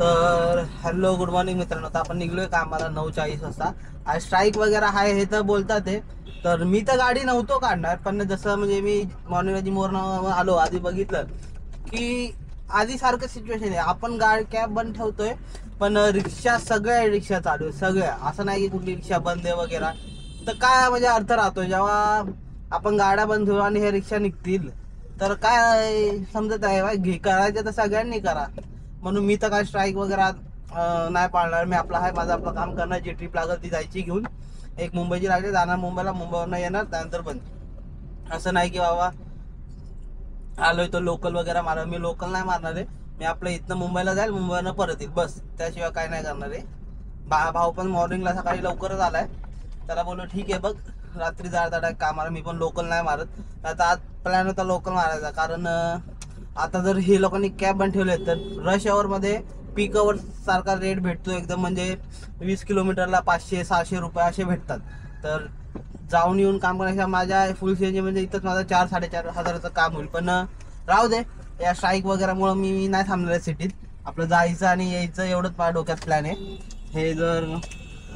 तर hello good morning मित्रांनो. तर आपण निघलोय कामाला 9:40 वाजता. आज स्ट्राईक वगैरे आहे हे तर बोलतात ते. तर मी तर गाडी नव्हतो काढणार, पण जसं म्हणजे मी मॉर्निंग मोरनं आलो, आधी बघितलं की आधी सारखं सिच्युएशन आहे. आपण गाडी कॅब बंद ठेवतोय, पण रिक्षा सगळ्या रिक्षा चालू आहे, सगळ्या. असं नाही की कुठली रिक्षा बंद आहे वगैरे. तर काय म्हणजे अर्थ राहतोय जेव्हा आपण गाड्या बंद ठेवू आणि हे रिक्षा निघतील, तर काय समजत आहे भाई, करायचं तर सगळ्यांनी करा. म्हणून मी तर काय स्ट्राईक वगैरे नाही पाळणार. मी आपला आहे, माझं आपलं काम करणार. जी ट्रिप लागल ती जायची घेऊन. एक मुंबईची लागली, जाणार मुंबईला, मुंबईवरनं येणार, त्यानंतर बंद. असं नाही की बाबा आलोय तो लोकल वगैरे मारा. मी लोकल नाही मारणार आहे. मी आपलं इथनं मुंबईला जाईल, मुंबईवरनं परत येईल, बस. त्याशिवाय काय नाही करणार आहे. भाऊ पण मॉर्निंगला सकाळी लवकरच आलाय. त्याला बोललो ठीक आहे बघ, रात्री जाता कामाला मी पण लोकल नाही मारत. आता आज प्लॅन होता लोकल मारायचा, कारण आता जर हे लोकांनी कॅब बंद ठेवले तर रश मध्ये पीक आवर सारखा रेट भेटतो एकदम. म्हणजे 20 किलोमीटरला 500-600 रुपये असे भेटतात. तर जाऊन येऊन काम करायचं माझ्या फुल सीएनजी म्हणजे इथंच माझं 4-4.5 हजाराचं काम होईल. पण राहू दे, या स्ट्राईक वगैरेमुळं मी नाही थांबणार आहे सिटीत. आपलं जायचं आणि यायचं एवढंच माझ्या डोक्यात प्लॅन आहे. हे जर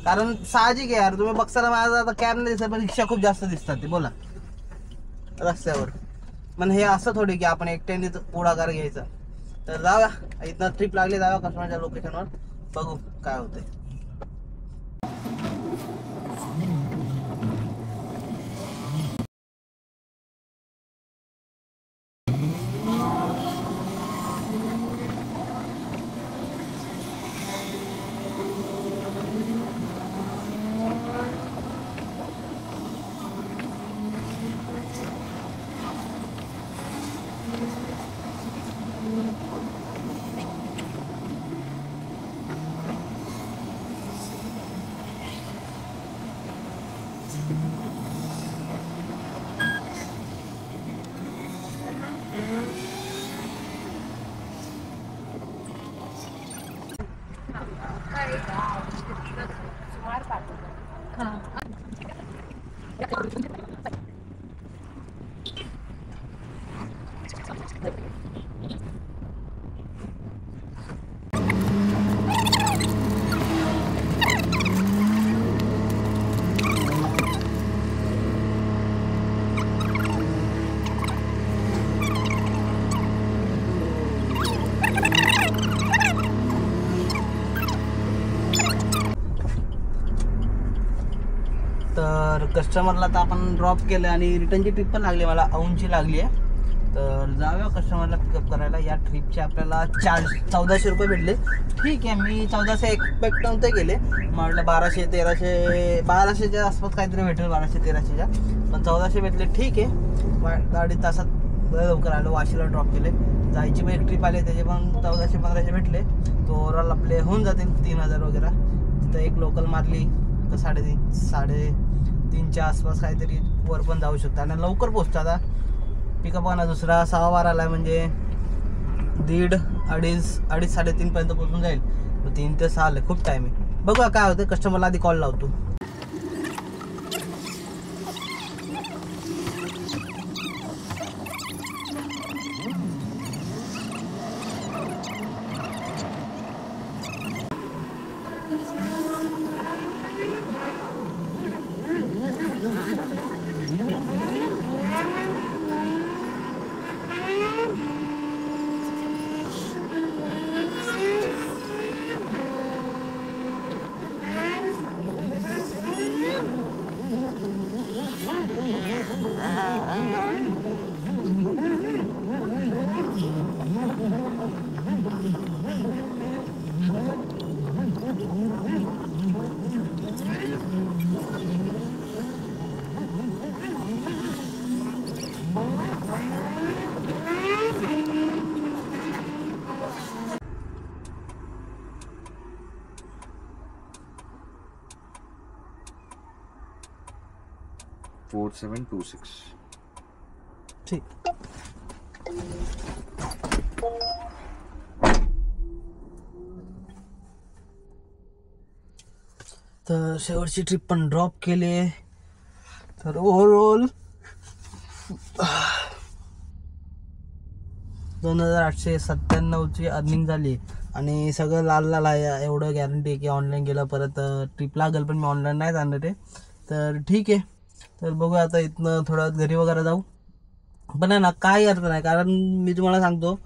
कारण साहजिक आहे यार, तुम्ही बघताना माझा आता कॅब नाही दिसत, पण रिक्षा खूप जास्त दिसतात ते बोला रस्त्यावर. पण हे असं थोडी की आपण एकट्याने पुढाकार घ्यायचा. तर जाऊया, इथनं ट्रिप लागली, जाऊया कस्टमरच्या लोकेशनवर, बघू काय होतंय. तर कस्टमरला तर आपण ड्रॉप केलं आणि रिटर्नची ट्रिप पण लागली, मला औंधची लागली आहे. तर जाऊया कस्टमरला पिकअप करायला. या ट्रिपचे आपल्याला 1400 रुपये भेटले. ठीक आहे, मी 1400 एक्सपेक्ट नव्हते केले. म्हटलं 1200-1300-1200च्या आसपास काहीतरी भेटेल, 1200-1300च्या. पण 1400 भेटले, ठीक आहे. गाडी तासात लवकर आलो, वाशीला ड्रॉप केले. जायची पण एक ट्रिप आली, त्याचे पण 1400-1500 भेटले. तो ओव्हरऑल आपले होऊन जातील 3000 वगैरे. तिथं एक लोकल मारली तर 3.5-3.5च्या आसपास काहीतरी वर पण जाऊ शकतं. आणि लवकर पोचतो. आता पिकअप ना दुसरा 6:12ला, म्हणजे 2:30-3:30 पर्यंत पोचून जाईल. 3 ते 6 खूप टाईम आहे. बघूया काय होतं. कस्टमरला आधी कॉल लावतो. ठीक. तर शेवटची ट्रिप पण ड्रॉप केली. तर ओव्हरऑल 2897ची अर्निंग झाली. आणि सगळं लाल लाल आहे एवढं गॅरंटी आहे की ऑनलाईन गेलं परत ट्रिप लागेल, पण मी ऑनलाईन नाही जाणार आहे. तर ठीक आहे, तर बघूया आता इथनं थोडं घरी वगैरे जाऊ. पण आहे ना काही अर्थ नाही, कारण मी तुम्हाला सांगतो,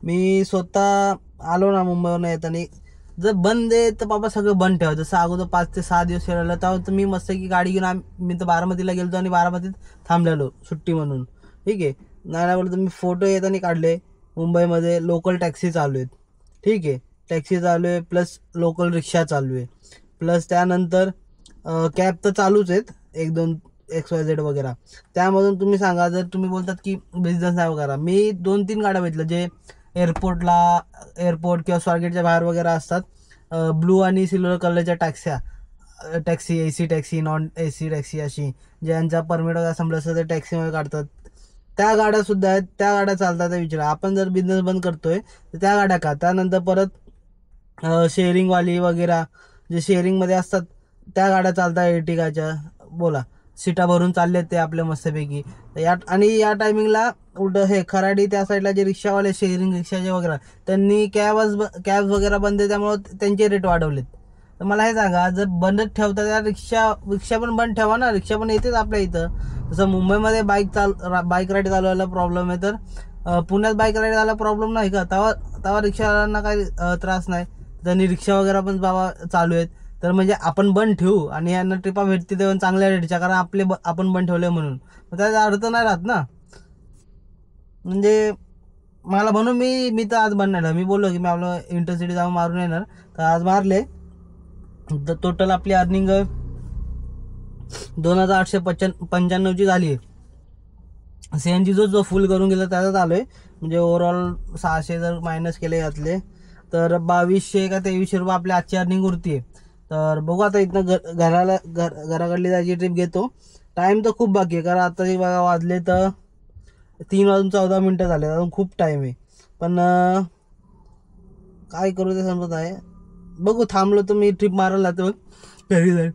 मी स्वतः आलो ना मुंबईवरून येताना, जर बंद आहे तर बाबा सगळं बंद ठेवा. जसं अगोदर 5 ते 6 दिवस फिरायला तेव्हा तर मी मस्त की गाडी घेऊन मी तर बारामतीला गेलो आणि बारामतीत थांबलेलो सुट्टी म्हणून. ठीक आहे, नाही बोलतो मी फोटो येताना काढले. मुंबईमध्ये लोकल टॅक्सी चालू आहेत. ठीक आहे, टॅक्सी चालू आहे प्लस लोकल रिक्षा चालू आहे, प्लस त्यानंतर कॅब तर चालूच आहेत, 1-2 XYZ वगैरे. त्यामधून तुम्ही सांगा, जर तुम्ही बोलतात की बिझनेस नाही वगैरे, मी 2-3 गाड्या भेटल्या जे एअरपोर्ट किंवा स्वारगेटच्या बाहेर वगैरे असतात. ब्लू आणि सिल्वर कलरच्या taxi AC taxi, non AC taxi, अशी ज्यांचा परमिट वगैरे संपलं असतं ते टॅक्सीमध्ये काढतात. त्या गाड्यासुद्धा आहेत, त्या गाड्या चालतात. विचारा, आपण जर बिझनेस बंद करतोय तर त्या गाड्या का. त्यानंतर परत शेअरिंगवाली वगैरे जे शेअरिंगमध्ये असतात त्या गाड्या चालतात एर्टिगाच्या. बोला, सीटा भरून चालले ते आपल्या मस्तपैकी. या टायमिंगला उलट हे खराडी त्या साईडला जे रिक्षावाले शेअरिंग रिक्षाचे वगैरे, त्यांनी कॅब वगैरे बंद आहे, त्यामुळे त्यांचे रेट वाढवलेत. तर मला हे सांगा, जर बंदच ठेवता त्या रिक्षा पण बंद ठेवा ना, रिक्षा पण येतेच आपल्या इथं. जसं मुंबईमध्ये बाईक राईड चालवायला प्रॉब्लेम आहे, तर पुण्यात बाईक राईड झाला प्रॉब्लेम नाही का. तेव्हा रिक्षावाल्यांना काही त्रास नाही. त्यांनी रिक्षा वगैरे पण बाबा चालू आहेत, तर म्हणजे आपण बंद ठेवू आणि यांना ट्रिपा भेटते तेव्हा चांगल्या रेटच्या, कारण आपण बंद ठेवले म्हणून. त्याचा अर्थ नाही राहत ना. म्हणजे मला म्हणून मी तर आज बनणार, मी बोललो की मी आपलं इंटरसिटी जाऊन मारून येणार, तर आज मारले. तर टोटल आपली अर्निंग 2895 झाली आहे. CNG जो फुल करून गेला त्याचाच आलोय. म्हणजे ओव्हरऑल 600 जर मायनस केले यातले, तर 2200 का 2300 रुपये आपली आजची अर्निंग उरती आहे. तर बघू आता इथनं घराकडली जायची ट्रिप घेतो. टाईम तर खूप बाकी आहे, कारण आता जे बघा वाजले तर 3:14 झाले, अजून खूप टाईम आहे. पण काय करू ते समजत आहे. बघू, थांबलो तर मी ट्रिप मारायला जातो घरी जाईल.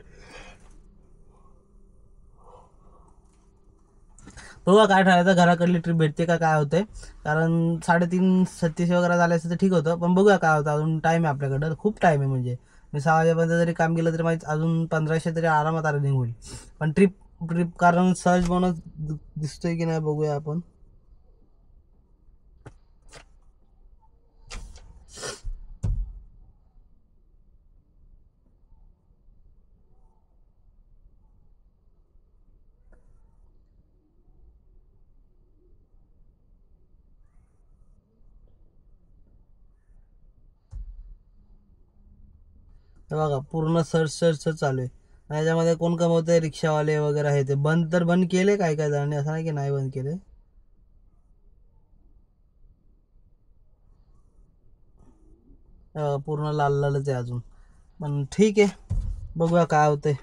बघा काय ठरायचं, घराकडली ट्रिप भेटते का काय होतंय. कारण 3:30-36 वगैरे झाले असतं तर ठीक होतं, पण बघूया काय होतं. अजून टाईम आहे आपल्याकडं, खूप टाईम आहे. म्हणजे मी 6 वाजेपर्यंत जरी काम केलं तरी माझी अजून 1500 तरी आरामात अर्निंग होईल. पण ट्रिप कारण सहज बोनस दिसतोय की नाही बघूया आपण. बघा, पूर्ण सर्च चालू आहे. याच्यामध्ये कोण कमवतंय, रिक्षावाले वगैरे आहे. ते बंद केले काय जणांनी, असं नाही की नाही बंद केले. पूर्ण लालच आहे अजून, पण ठीक आहे, बघूया काय होतंय.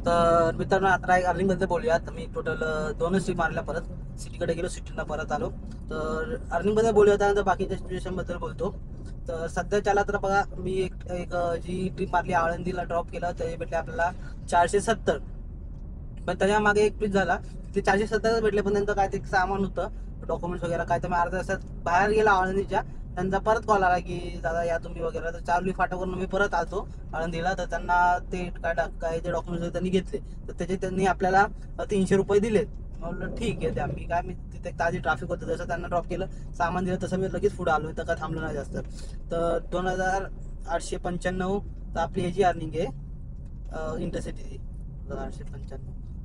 तर मित्रांनो, आता एक अर्निंगबद्दल बोलूया. तर मी टोटल 2च ट्रिप मारल्या, परत सिटीकडे गेलो, सिटीला परत आलो. तर अर्निंगबद्दल बोलूया, त्यानंतर बाकीच्या सिच्युएशनबद्दल बोलतो. तर सध्याच्याला तर बघा, मी एक जी ट्रिप मारली आळंदीला ड्रॉप केलं, ते भेटले आपल्याला 470. पण त्याच्या मागे एक ट्रिप झाला, ते 470 भेटले, पण त्यांचं काय ते सामान होतं, डॉक्युमेंट्स वगैरे काय, तर मी अर्ध्या तासात बाहेर गेला आळंदीच्या. त्यांचा परत कॉल आला की दादा या तुम्ही वगैरे. तर चारली फाटावरून मी परत आलो आळंदीला. तर त्यांना ते काय ते डॉक्युमेंट्स त्यांनी घेतले, तर त्याचे त्यांनी आपल्याला 300 रुपये दिलेत. म्हणलं ठीक आहे, मी तिथे ताजी ट्रॅफिक होतं, जसं त्यांना ड्रॉप केलं, सामान दिलं, तसं मी लगेच पुढे आलो, तर काय थांबलो नाही जास्त. तर 2895 तर आपली ह्याची अर्निंग आहे इंटरसिटी 895.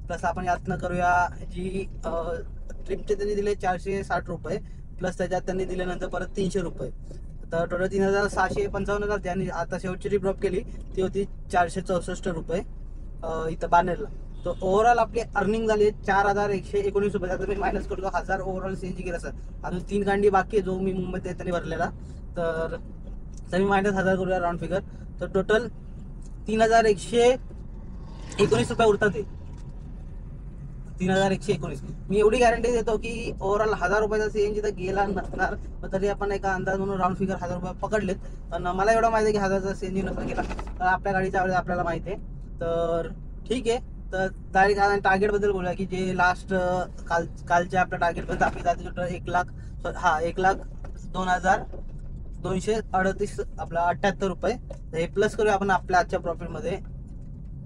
प्लस आपण यातनं करूया जी ट्रिपचे त्यांनी दिले 460 रुपये, प्लस त्याच्यात त्यांनी दिल्यानंतर परत 300 रुपये. तर टोटल 3655 ज्यांनी आता शेवटची ट्रिप ड्रॉप केली ती होती 464 रुपये इथं बानेरला. तर ओव्हरऑल आपली अर्निंग झाली 4119 रुपये. आता मी मायनस करतो 1000 ओव्हरऑल CNG केला सर. अजून 3 गांडी बाकी आहे जो मी मुंबईत येताना भरलेला. तर मी मायनस 1000 करूया राऊंड फिगर. तर टोटल 3119 रुपये उरतात ते. 3119. मी एवढी गॅरंटी देतो की ओव्हरऑल 1000 रुपयाचा CNG तर गेला नसणार, पण तरी आपण एका अंदाज म्हणून राऊंड फिगर 1000 रुपये पकडलेत. पण मला एवढं माहिती आहे की 1000चा CNG नसता गेला, तर आपल्या गाडीच्या आवडीत आपल्याला माहिती आहे. तर ठीक आहे, तर टार्गेट बद्दल बोलूया की जे लास्ट कालच्या आपल्या टार्गेटपर्यंत आपली जाते टोटल 1,02,000 1,02,38 आपला 78 रुपये. तर हे प्लस करूया आपण आपल्या आजच्या प्रॉफिटमध्ये.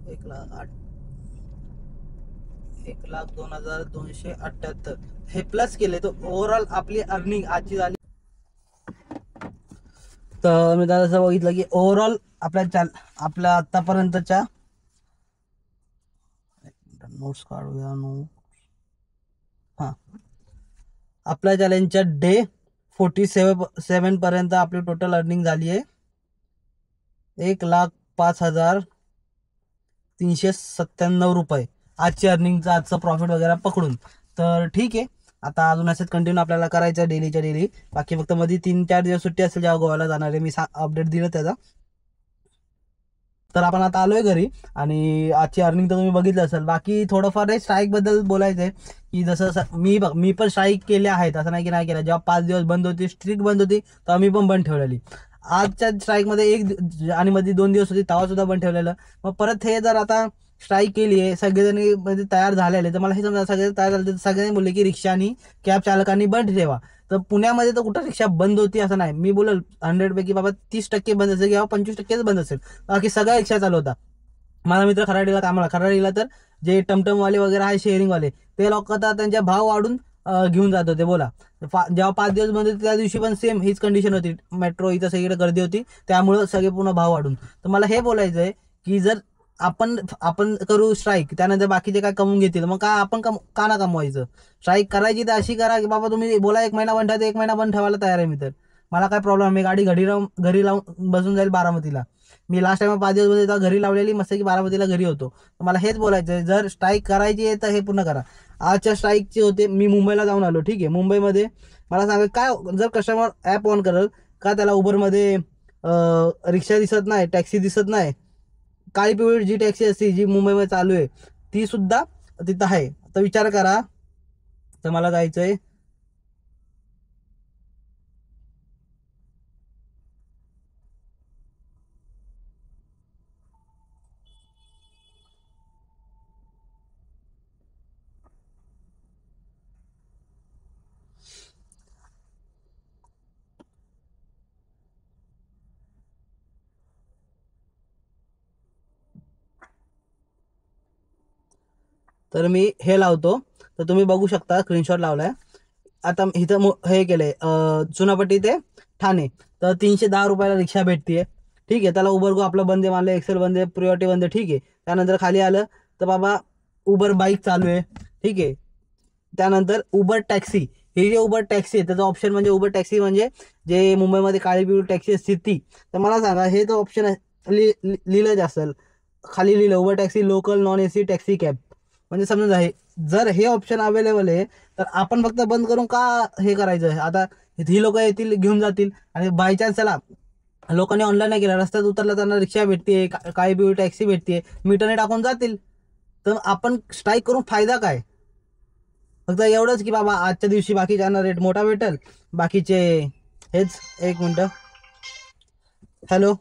1,02,278 हे प्लस केले तर ओव्हरऑल आपली अर्निंग आजची झाली. तर मी त्याला असं बघितलं की ओव्हरऑल आपल्या आतापर्यंतच्या नोट्स काढूया. आपल्या चॅलेंजच्या डे 47 पर्यंत आपली टोटल अर्निंग झाली आहे 1,05,397 रुपये आजची अर्निंगचा आजचं प्रॉफिट वगैरे पकडून. तर ठीक आहे, आता अजून असंच कंटिन्यू आपल्याला करायचं डेलीच्या डेली. बाकी फक्त मध्ये 3-4 दिवस सुट्टी असेल जेव्हा गोव्याला जाणार आहे. मी अपडेट दिलं त्याचा. तर आपण आता आलोय घरी आणि आजची अर्निंग तर तुम्ही बघितलं असेल. बाकी थोडंफार स्ट्राईक बद्दल बोलायचं आहे की जसं मी पण स्ट्राईक केल्या आहेत, असं नाही की नाही केल्या. जेव्हा 5 दिवस बंद होती, स्ट्रिक्ट बंद होती, तेव्हा मी पण बंद ठेवलेली. आजच्या स्ट्राईकमध्ये आणि मध्ये 2 दिवस होती तेव्हा सुद्धा बंद ठेवलेलं. मग परत हे जर आता स्ट्राईक केली आहे, सगळेजण मध्ये तयार झालेले, तर मला हे समजा सगळे तयार झाले तर सगळ्यांनी बोलले की रिक्षा आणि कॅब चालकांनी बंद ठेवा. तर पुण्यामध्ये तर कुठं रिक्षा बंद होती असं नाही. मी बोलेल 100 पैकी बाबा 30% बंद असेल किंवा 25%च बंद असेल, बाकी सगळ्या रिक्षा चालू होता. माझा मित्र खराडीला कामाला, खराडीला तर जे टमटमवाले वगैरे आहे शेअरिंगवाले, ते लोक आता त्यांच्या भाव वाढून घेऊन जात होते. बोला, जेव्हा 5 दिवस बंद होते त्या दिवशी पण सेम हीच कंडिशन होती. मेट्रो इथं सगळीकडे गर्दी होती, त्यामुळं सगळे पूर्ण भाव वाढून. तर मला हे बोलायचं आहे की जर आपण करू स्ट्राईक, त्यानंतर बाकीचे काय कमवून घेतील, मग का आपण का ना कमवायचं. स्ट्राईक करायची तर अशी करा की बाबा तुम्ही बोला 1 महिना बंद ठेवा, 1 महिना बंद ठेवायला तयार आहे मी. तर मला काय प्रॉब्लेम, मी गाडी घरी लावून बसून जाईल बारामतीला. मी लास्ट टाइम 5 दिवस मध्ये घरी लावलेली, मस्त की बारामतीला घरी होतो. मला हेच बोलायचं आहे, जर स्ट्राईक करायची आहे तर हे पूर्ण करा. आजच्या स्ट्राईकचे होते, मी मुंबईला जाऊन आलो. ठीक आहे, मुंबईमध्ये मला सांगा काय, जर कस्टमर ॲप ऑन करेल का त्याला उबरमध्ये रिक्षा दिसत नाही, टॅक्सी दिसत नाही. काळी पिवळी जी टॅक्सी असते जी मुंबईमध्ये चालू आहे ती सुद्धा तिथं आहे. तर विचार करा. तर मला जायचं आहे तर मी हे लावतो. तर तुम्ही बघू शकता, स्क्रीनशॉट लावलाय. आता इथं हे केलंय चुनापट्टी ते ठाणे. तर 310 रुपयाला रिक्षा भेटतीये. ठीक आहे, त्याला उबर गो आपलं बंदे मानलं, एक्सेल बंदे, प्रिओरिटी बंदे. ठीक आहे, त्यानंतर खाली आलं तर बाबा उबर बाईक चालू आहे. ठीक आहे, त्यानंतर उबर टॅक्सी. हे जे उबर टॅक्सी आहे त्याचा ऑप्शन म्हणजे उबर टॅक्सी म्हणजे जे मुंबईमध्ये काळी पिवळी टॅक्सी असते ती. तर मला सांगा, हे तर ऑप्शन लिहिलंच असेल खाली, लिहिलं Uber taxi local non AC taxi cab. म्हणजे समजून आहे, जर हे ऑप्शन अवेलेबल आहे तर आपण फक्त बंद करून का हे करायचं आहे. आता ही लोक येतील, घेऊन जातील, आणि बाय चान्स त्याला लोकांनी ऑनलाईन नाही केलं, रस्त्यात उतरला त्यांना रिक्षा भेटते, काळी पिवळी टॅक्सी भेटते, मीटरने टाकून जातील. तर आपण स्ट्राईक करून फायदा काय. फक्त एवढंच की बाबा आजच्या दिवशी बाकीच्यांना रेट मोठा भेटेल, बाकीचे हेच. 1 मिनिट. हॅलो,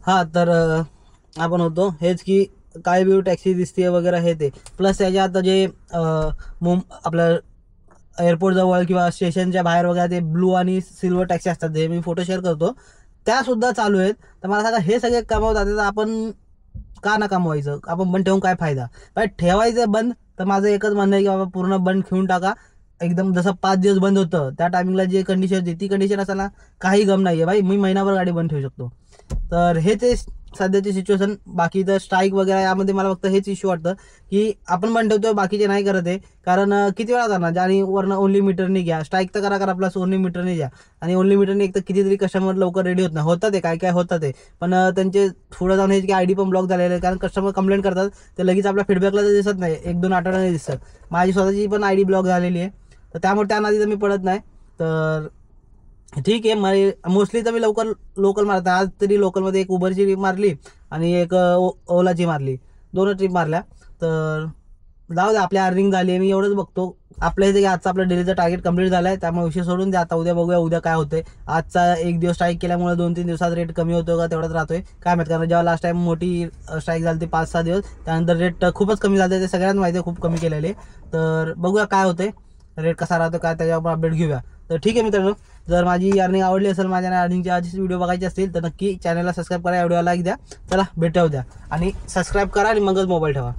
हां. तर आपण होतो हेच की काळी बिळू टॅक्सी दिसते वगैरे हे ते. प्लस त्याच्या आता जे आपलं एअरपोर्ट जवळ किंवा स्टेशनच्या बाहेर वगैरे ते ब्लू आणि सिल्वर टॅक्सी असतात, जे मी फोटो शेअर करतो, त्या सुद्धा चालू आहेत. तर मला सांगा, हे सगळे कमवतात तर आपण का ना कमवायचं. आपण बंद ठेवून काय फायदा. पण ठेवायचं बंद तर माझं एकच म्हणणं आहे की बाबा पूर्ण बंद ठेवून टाका. एकदम जसं 5 दिवस बंद होतं त्या टायमिंगला जे कंडिशन होती ती कंडिशन असताना काही गम नाही आहे भाई. मी महिनाभर गाडी बंद ठेवू शकतो. तर हे ते सध्याची सिच्युएशन. बाकी तर स्ट्राईक वगैरे यामध्ये मला फक्त हेच इश्यू वाटतं की आपण बंद ठेवतोय, बाकीचे नाही करत आहे. कारण किती वेळा करणार. आणि वरनं ओनली मीटरने घ्या, स्ट्राईक तर करा प्लस ओनली मीटरने घ्या. आणि ओनली मीटरने एक तर कितीतरी कस्टमर लवकर रेडी होत नाही. होतात ते काय होतात ते, पण त्यांचे पुढे जाऊन हे की ID पण ब्लॉक झालेले आहे. कारण कस्टमर कंप्लेंट करतात, ते लगेच आपल्या फीडबॅकला तर दिसत नाही, 1-2 आठवड्याने दिसतं. माझी स्वतःची पण ID ब्लॉक झालेली आहे. तर त्यामुळे त्या नादी तर मी पडत नाही. तर ठीक आहे, मोस्टली तर मी लवकर लोकल मारतो. आज तरी लोकलमध्ये एक उबरची ट्रिप मारली आणि एक ओलाची मारली, 2 ट्रिप मारल्या. तर जाऊ दे, आपली अर्निंग झाली आहे. मी एवढंच बघतो आपल्या इथे की आजचा आपलं डेलीचं टार्गेट कंप्लीट झालं आहे. त्यामुळे विषय सोडून द्या. आता उद्या बघूया उद्या काय होतंय. आजचा 1 दिवस स्ट्राईक केल्यामुळे 2-3 दिवसात रेट कमी होतो का तेवढाच राहतोय काय माहीत. कारण जेव्हा लास्ट टाइम मोठी स्ट्राईक झाली ती 5-6 दिवस, त्यानंतर रेट खूपच कमी झाले, ते सगळ्यांना माहिती आहे, खूप कमी केलेले. तर बघूया काय होतंय, रेट कसा राहतो काय, त्याच्यावर अपडेट घेऊया. तर ठीक आहे मित्रांनो, जर माझी अर्निंग आवडली असेल, माझ्या अर्निंगची आधीच व्हिडिओ बघायचे असतील तर नक्की चॅनलला सबस्क्राईब करा, व्हिडिओला लाईक द्या. चला भेटू द्या आणि सबस्क्राईब करा आणि मगच मोबाईल ठेवा.